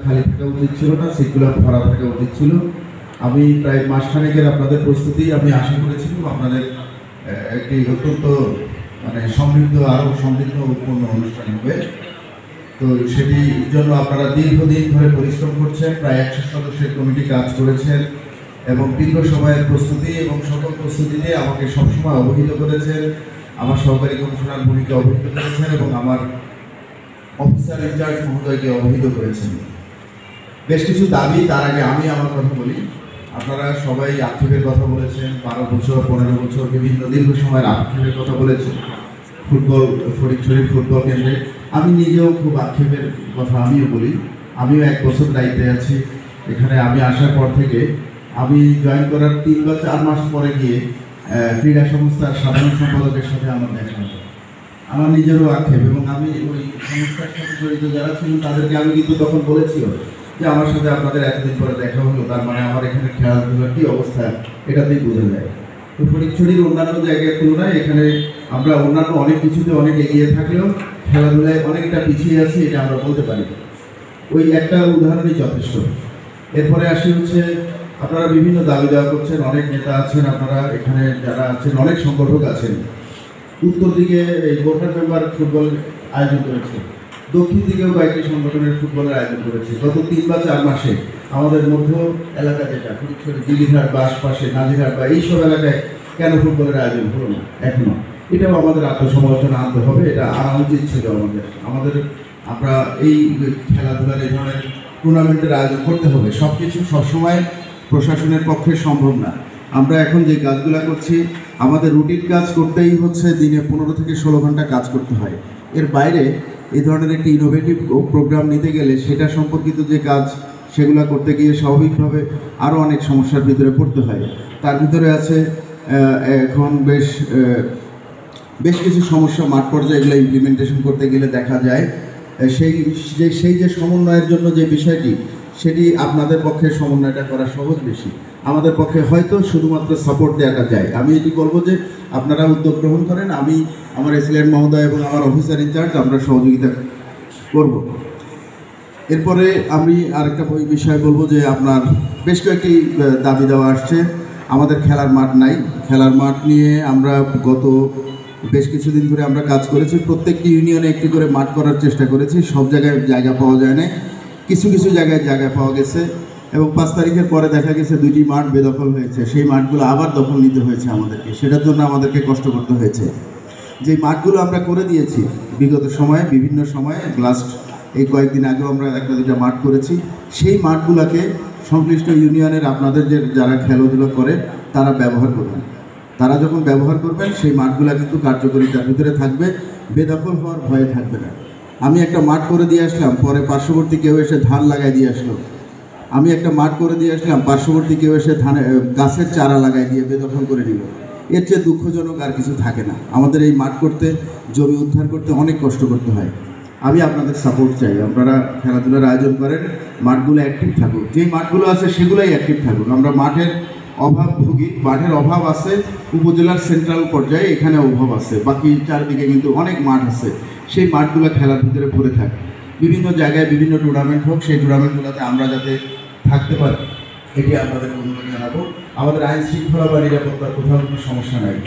খালি থাকা উচিত ছিল না, সিটগুলো ভরা থাকা উচিত ছিল। আমি প্রায় মাসখানেকের আপনাদের প্রস্তুতি আমি আশা করেছিলাম আপনাদের একটি অত্যন্ত সমৃদ্ধ আরও সমৃদ্ধপূর্ণ অনুষ্ঠান হবে। তো সেটির জন্য আপনারা দীর্ঘদিন ধরে পরিশ্রম করছেন, প্রায় 100 সদস্যের কমিটি কাজ করেছেন এবং দীর্ঘ সময়ের প্রস্তুতি এবং সকল প্রস্তুতিতে আমাকে সবসময় অবহিত করেছেন, আমার সহকারী কমিশনার ভূমিকা অবহিত করেছেন এবং আমার অফিসার ইনচার্জ মহোদয়কে অবহিত করেছেন। বেশ কিছু দাবি, তার আগে আমি আমার কথা বলি। আপনারা সবাই আক্ষেপের কথা বলেছেন, 12 বছর 15 বছর বিভিন্ন দীর্ঘ সময়ের আক্ষেপের কথা বলেছেন ফটিকছড়ি ফুটবল কেন্দ্রে। আমি নিজেও খুব আক্ষেপের কথা আমিও বলি। আমিও 1 বছর দায়িত্বে আছি এখানে। আমি আসার পর থেকে আমি জয়েন করার 3 বা 4 মাস পরে গিয়ে ক্রীড়া সংস্থার সাধারণ সম্পাদকের সাথে আমার দেখা হতো। আমার নিজেরও আক্ষেপ এবং আমি ওই সংস্থার সাথে জড়িত যারা ছিলেন তাদেরকে আমি কিন্তু তখন বলেছিলাম যে আমার সাথে আপনাদের এতদিন পরে দেখা হলো, তার মানে আমার এখানে খেলাধুলার কী অবস্থা এটাতেই বোঝা যায়। তো ফটিকছড়ির অন্যান্য জায়গার তুলনায় এখানে আমরা অন্যান্য অনেক কিছুতে অনেক এগিয়ে থাকলেও খেলাধুলায় অনেকটা পিছিয়ে আছি, এটা আমরা বলতে পারি। ওই একটা উদাহরণই যথেষ্ট। এরপরে আসি হচ্ছে আপনারা বিভিন্ন দাবি দেওয়া করছেন, অনেক নেতা আছেন, আপনারা এখানে যারা আছেন অনেক সংগঠক আছেন। উত্তর দিকে এই গোর্খার মেম্বার ফুটবল আয়োজন করেছে, দক্ষিণ দিকেও কয়েকটি সংগঠনের ফুটবলের আয়োজন করেছে। গত 3 বা 4 মাসে আমাদের মধ্য এলাকা যেটা ফটিকছড়ি, দিঘিরহাট বা আশপাশে নাজিরহাট বা এইসব এলাকায় কেন ফুটবলের আয়োজন হলো না এখনো? এটাও আমাদের আত্মসমালোচনা আনতে হবে, এটা আনা উচিত ছিল আমাদের। আমরা এই খেলাধুলার এই ধরনের টুর্নামেন্টের আয়োজন করতে হবে। সব কিছু সবসময় প্রশাসনের পক্ষে সম্ভব না। আমরা এখন যে কাজগুলো করছি, আমাদের রুটিন কাজ করতেই হচ্ছে দিনে 15 থেকে 16 ঘন্টা কাজ করতে হয়। এর বাইরে এই ধরনের একটি ইনোভেটিভ প্রোগ্রাম নিতে গেলে সেটা সম্পর্কিত যে কাজ, সেগুলো করতে গিয়ে স্বাভাবিকভাবে আরও অনেক সমস্যার ভিতরে পড়তে হয়। তার ভিতরে আছে এখন বেশ কিছু সমস্যা মাঠ পর্যায়ে এগুলো ইমপ্লিমেন্টেশন করতে গেলে দেখা যায় সেই যে সমন্বয়ের জন্য যে বিষয়টি, সেটি আপনাদের পক্ষে সমন্বয়টা করা সহজ বেশি, আমাদের পক্ষে হয়তো শুধুমাত্র সাপোর্ট দেওয়াটা যায়। আমি এটি বলবো যে আপনারা উদ্যোগ গ্রহণ করেন, আমি আমার এসিলেন্ট মহোদয় এবং আমার অফিসার ইনচার্জ আমরা সহযোগিতা করব। এরপরে আমি আরেকটা বিষয় বলবো যে আপনার বেশ কয়েকটি দাবি দেওয়া আসছে। আমাদের খেলার মাঠ নাই। খেলার মাঠ নিয়ে আমরা গত বেশ কিছুদিন ধরে আমরা কাজ করেছি। প্রত্যেকটি ইউনিয়নে একটি করে মাঠ করার চেষ্টা করেছি। সব জায়গায় জায়গা পাওয়া যায় না, কিছু কিছু জায়গায় জায়গা পাওয়া গেছে এবং 5 তারিখের পরে দেখা গেছে 2টি মাঠ বেদখল হয়েছে। সেই মাঠগুলো আবার দখল নিতে হয়েছে আমাদেরকে, সেটার জন্য আমাদেরকে কষ্ট করতে হয়েছে। যে মাঠগুলো আমরা করে দিয়েছি বিগত সময়ে, বিভিন্ন সময়ে, লাস্ট এই কয়েকদিন আগেও আমরা 1-2টা মাঠ করেছি। সেই মাঠগুলোকে সংশ্লিষ্ট ইউনিয়নের আপনাদের যারা খেলাধুলা করে তারা ব্যবহার করবেন। তারা যখন ব্যবহার করবেন সেই মাঠগুলো কিন্তু কার্যকরিতার ভিতরে থাকবে, বেদখল হওয়ার ভয়ে থাকবে না। আমি একটা মাঠ করে দিয়ে আসলাম, পরে পার্শ্ববর্তী কেউ এসে ধান লাগাই দিয়ে আসলো। আমি একটা মাঠ করে দিয়ে আসলাম, পার্শ্ববর্তী কেউ এসে গাছের চারা লাগাই দিয়ে বেদখল করে নিল। এর চেয়ে দুঃখজনক আর কিছু থাকে না। আমাদের এই মাঠ করতে, জমি উদ্ধার করতে অনেক কষ্ট করতে হয়। আমি আপনাদের সাপোর্ট চাই, আপনারা খেলাধুলার আয়োজন করেন, মাঠগুলো অ্যাক্টিভ থাকুক। যেই মাঠগুলো আছে সেগুলোই অ্যাক্টিভ থাকুক। আমরা মাঠের অভাব ভুগি, মাঠের অভাব আছে উপজেলার সেন্ট্রাল পর্যায়ে, এখানে অভাব আছে, বাকি চারদিকে কিন্তু অনেক মাঠ আছে। সেই মাঠগুলো খেলার ভিতরে পড়ে থাকে। বিভিন্ন জায়গায় বিভিন্ন টুর্নামেন্ট হোক, সেই টুর্নামেন্টগুলোতে আমরা যাতে থাকতে পারি, এটি আপনাদের অনুরোধ জানাবো। আমাদের আইন শৃঙ্খলা বা নিরাপত্তার কোথাও কোনো সমস্যা নাই,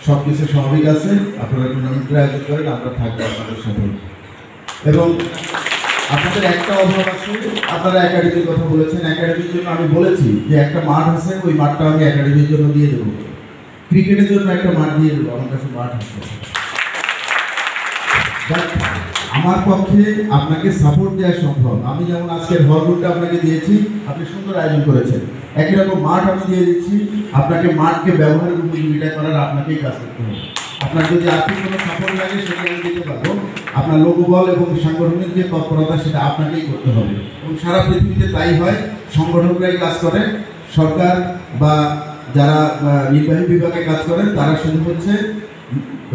সব কিছু স্বাভাবিক আছে। আপনারা টুর্নামেন্টের আয়োজন করেন, আমরা থাকবো আপনাদের সাথে। এবং আপনাদের একটা অভাব আছে, আপনারা একাডেমির কথা বলেছেন। একাডেমির জন্য আমি বলেছি যে একটা মাঠ আছে, ওই মাঠটা আমি একাডেমির জন্য দিয়ে দেবো। ক্রিকেটের জন্য একটা মাঠ দিয়ে দেবো, আমার কাছে মাঠ আছে। আমার পক্ষে আপনাকে সাপোর্ট দেওয়া সম্ভব। আমি যেমন আজকের হলরুমটা আপনাকে দিয়েছি, আপনি সুন্দর আয়োজন করেছেন, একই রকম মাঠ আমি দিয়ে দিচ্ছি। আপনাকে মাঠকে ব্যবহারের উপযোগিতা করার আপনাকেই কাজ করতে হবে। আপনার যদি আর্থিক কোনো সাপোর্ট লাগে সেটা আমি দিতে পারবো। আপনার লোকবল এবং সাংগঠনিক যে তৎপরতা সেটা আপনাকেই করতে হবে এবং সারা পৃথিবীতে তাই হয়। সংগঠকরাই কাজ করেন, সরকার বা যারা নির্বাহী বিভাগে কাজ করেন তারা শুধু হচ্ছে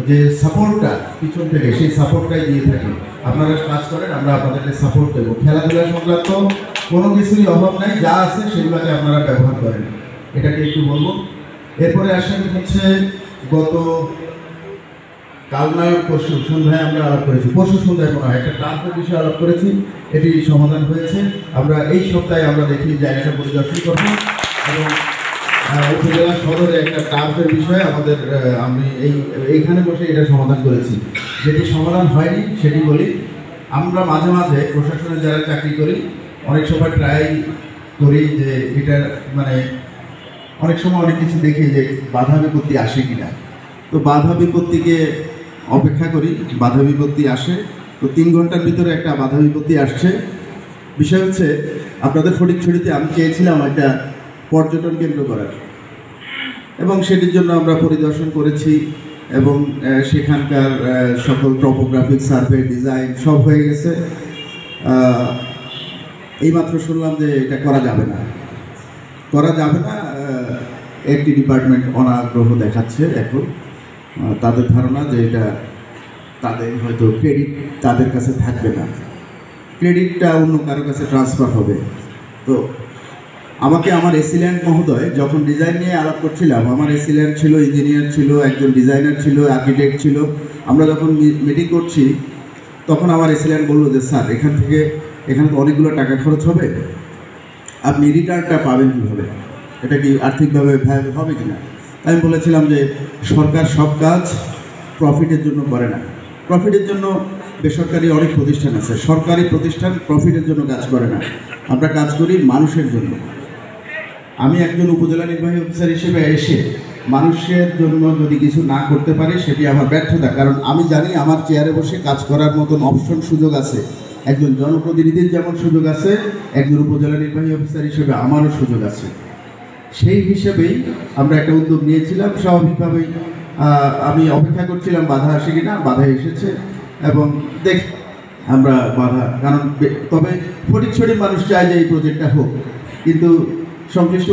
যে সাপোর্টটা পিছন থেকে, সেই সাপোর্টটাই দিয়ে থাকি। আপনারা কাজ করেন, আমরা আপনাদেরকে সাপোর্ট দেবো। খেলাধুলা সংক্রান্ত কোনো কিছুরই অভাব নাই, যা আছে সেগুলোকে আপনারা ব্যবহার করেন, এটাকে একটু বলবো। এরপরে আসেন হচ্ছে গত কাল নয় পরশু সন্ধ্যায় আমরা আলাপ করেছি, পরশু সন্ধ্যায় মনে হয় একটা টার্ফের বিষয়ে আলাপ করেছি, এটি সমাধান হয়েছে। আমরা এই সপ্তাহে আমরা দেখি জায়গাটা পরিদর্শন করব এবং উপজেলা সদরে একটা টার্ফের বিষয়ে আমাদের আমি এইখানে বসে এটা সমাধান করেছি। যেটি সমাধান হয়নি সেটি বলি, আমরা মাঝে মাঝে প্রশাসনে যারা চাকরি করি অনেক সময় ট্রাই করি যে এটা মানে অনেক সময় অনেক কিছু দেখি যে বাধা বিপত্তি আসে কিনা, তো বাধা বিপত্তিকে অপেক্ষা করি, বাধা বিপত্তি আসে। তো 3 ঘন্টার ভিতরে একটা বাধা বিপত্তি আসছে। বিষয় হচ্ছে আপনাদের ফটিকছড়িতে আমি চেয়েছিলাম একটা পর্যটন কেন্দ্র করার, এবং সেটির জন্য আমরা পরিদর্শন করেছি এবং সেখানকার সকল টপোগ্রাফিক সার্ভে ডিজাইন সব হয়ে গেছে। এইমাত্র শুনলাম যে এটা করা যাবে না, একটি ডিপার্টমেন্ট অনাগ্রহ দেখাচ্ছে এখন। তাদের ধারণা যে এটা তাদের হয়তো ক্রেডিট তাদের কাছে থাকবে না, ক্রেডিটটা অন্য কারো কাছে ট্রান্সফার হবে। তো আমাকে আমার এসিল্যান্ড মহোদয় যখন ডিজাইন নিয়ে আলাপ করছিলাম, আমার এসিল্যান্ড ছিল, ইঞ্জিনিয়ার ছিল, একজন ডিজাইনার ছিল, আর্কিটেক্ট ছিল, আমরা যখন মিটিং করছি তখন আমার এসিল্যান্ড বললো যে স্যার এখানে তো অনেকগুলো টাকা খরচ হবে, আপনি রিটার্নটা পাবেন কীভাবে, এটা কি আর্থিকভাবে ভায়াবল হবে কি না? আমি বলেছিলাম যে সরকার সব কাজ প্রফিটের জন্য করে না, প্রফিটের জন্য বেসরকারি অনেক প্রতিষ্ঠান আছে, সরকারি প্রতিষ্ঠান প্রফিটের জন্য কাজ করে না, আমরা কাজ করি মানুষের জন্য। আমি একজন উপজেলা নির্বাহী অফিসার হিসেবে এসে মানুষের জন্য যদি কিছু না করতে পারি সেটি আমার ব্যর্থতা, কারণ আমি জানি আমার চেয়ারে বসে কাজ করার মতন অপশন সুযোগ আছে, একজন জনপ্রতিনিধির যেমন সুযোগ আছে, একজন উপজেলা নির্বাহী অফিসার হিসেবে আমারও সুযোগ আছে। সেই হিসেবেই আমরা একটা উদ্যোগ নিয়েছিলাম। স্বাভাবিকভাবেই আমি অপেক্ষা করছিলাম বাধা আসে কিনা, বাধা এসেছে এবং দেখ আমরা বাধা, কারণ তবে ফটিকছড়ির মানুষ চায় যে এই প্রজেক্টটা হোক, কিন্তু সংশ্লিষ্ট